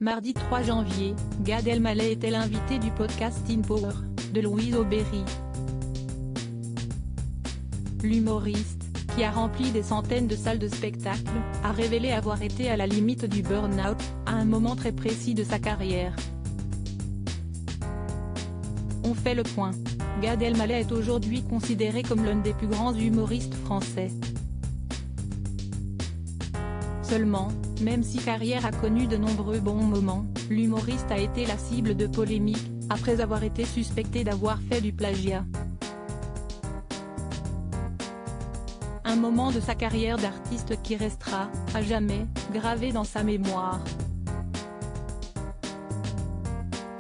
Mardi 3 janvier, Gad Elmaleh était l'invité du podcast In Power, de Louise Aubéry. L'humoriste, qui a rempli des centaines de salles de spectacle, a révélé avoir été à la limite du burn-out, à un moment très précis de sa carrière. On fait le point. Gad Elmaleh est aujourd'hui considéré comme l'un des plus grands humoristes français. Seulement, même si carrière a connu de nombreux bons moments, l'humoriste a été la cible de polémiques, après avoir été suspecté d'avoir fait du plagiat. Un moment de sa carrière d'artiste qui restera, à jamais, gravé dans sa mémoire.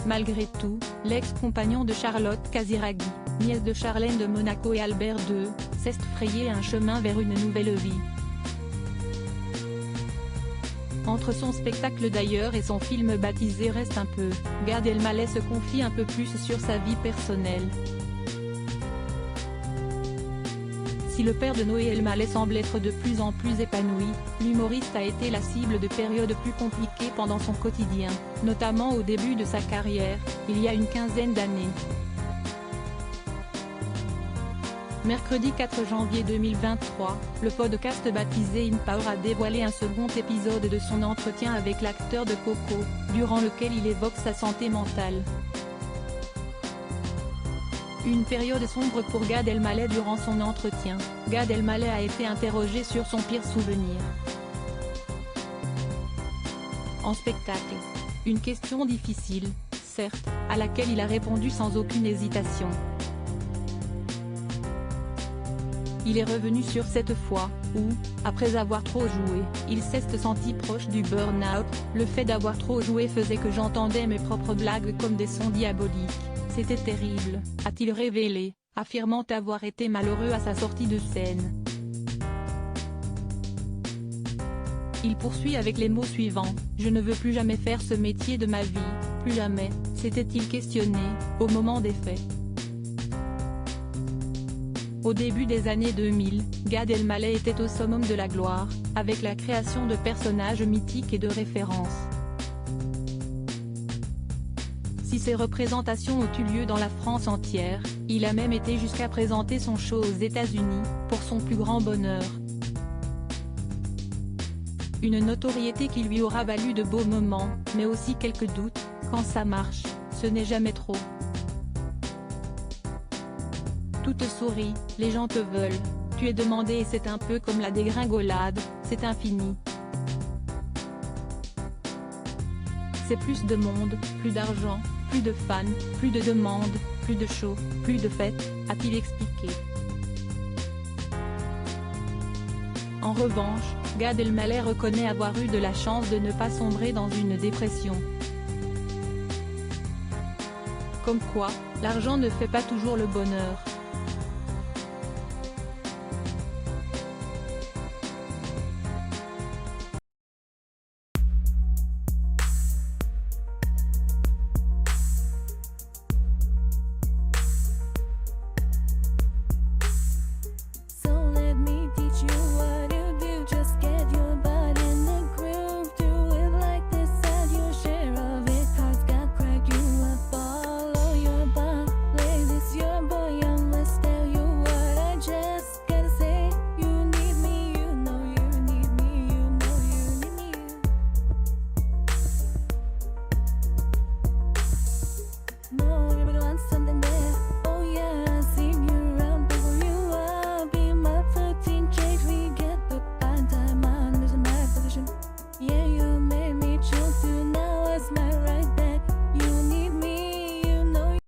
Malgré tout, l'ex-compagnon de Charlotte Casiraghi, nièce de Charlène de Monaco et Albert II, s'est frayé un chemin vers une nouvelle vie. Entre son spectacle d'ailleurs et son film baptisé Reste un peu, Gad Elmaleh se confie un peu plus sur sa vie personnelle. Si le père de Noé Elmaleh semble être de plus en plus épanoui, l'humoriste a été la cible de périodes plus compliquées pendant son quotidien, notamment au début de sa carrière, il y a une quinzaine d'années. Mercredi 4 janvier 2023, le podcast baptisé In Power a dévoilé un second épisode de son entretien avec l'acteur de Coco, durant lequel il évoque sa santé mentale. Une période sombre pour Gad Elmaleh. Durant son entretien, Gad Elmaleh a été interrogé sur son pire souvenir en spectacle. Une question difficile, certes, à laquelle il a répondu sans aucune hésitation. Il est revenu sur cette fois, où, après avoir trop joué, il s'est senti proche du burn-out. Le fait d'avoir trop joué faisait que j'entendais mes propres blagues comme des sons diaboliques. C'était terrible, a-t-il révélé, affirmant avoir été malheureux à sa sortie de scène. Il poursuit avec les mots suivants: « Je ne veux plus jamais faire ce métier de ma vie, plus jamais », s'était-il questionné, au moment des faits. Au début des années 2000, Gad Elmaleh était au summum de la gloire, avec la création de personnages mythiques et de références. Si ces représentations ont eu lieu dans la France entière, il a même été jusqu'à présenter son show aux États-Unis, pour son plus grand bonheur. Une notoriété qui lui aura valu de beaux moments, mais aussi quelques doutes. Quand ça marche, ce n'est jamais trop. Tout te sourit, les gens te veulent, tu es demandé et c'est un peu comme la dégringolade, c'est infini. C'est plus de monde, plus d'argent, plus de fans, plus de demandes, plus de shows, plus de fêtes, a-t-il expliqué. En revanche, Gad Elmaleh reconnaît avoir eu de la chance de ne pas sombrer dans une dépression. Comme quoi, l'argent ne fait pas toujours le bonheur.